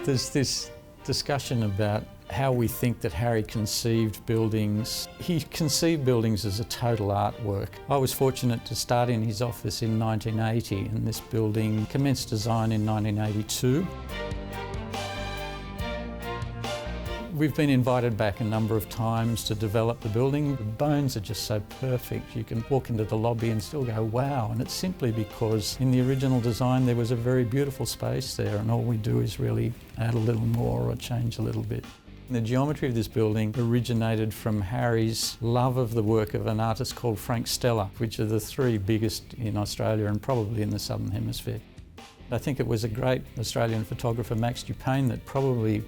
There's this discussion about how we think that Harry conceived buildings. He conceived buildings as a total artwork. I was fortunate to start in his office in 1980, and this building commenced design in 1982. We've been invited back a number of times to develop the building. The bones are just so perfect. You can walk into the lobby and still go, wow. And it's simply because in the original design there was a very beautiful space there, and all we do is really add a little more or change a little bit. The geometry of this building originated from Harry's love of the work of an artist called Frank Stella, which are the three biggest in Australia and probably in the Southern Hemisphere. I think it was a great Australian photographer, Max Dupain, that probably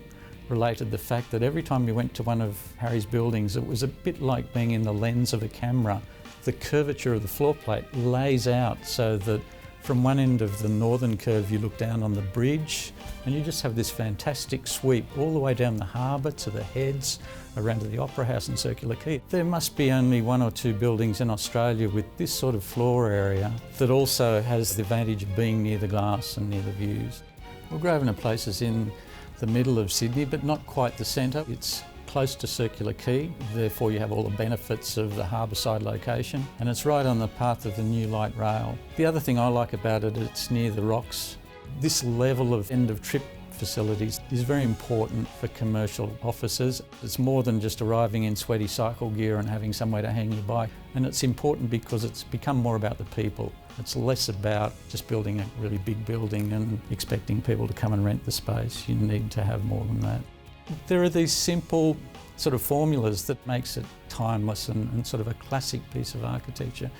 related the fact that every time you went to one of Harry's buildings, it was a bit like being in the lens of a camera. The curvature of the floor plate lays out so that from one end of the northern curve you look down on the bridge, and you just have this fantastic sweep all the way down the harbour to the heads, around to the Opera House and Circular Quay. There must be only one or two buildings in Australia with this sort of floor area that also has the advantage of being near the glass and near the views. Well, Grosvenor Place is in the middle of Sydney, but not quite the centre. It's close to Circular Quay, therefore you have all the benefits of the harbour side location, and it's right on the path of the new light rail. The other thing I like about it, it's near the rocks. This level of end-of-trip facilities is very important for commercial offices. It's more than just arriving in sweaty cycle gear and having somewhere to hang your bike, and it's important because it's become more about the people. It's less about just building a really big building and expecting people to come and rent the space. You need to have more than that. There are these simple sort of formulas that makes it timeless and sort of a classic piece of architecture.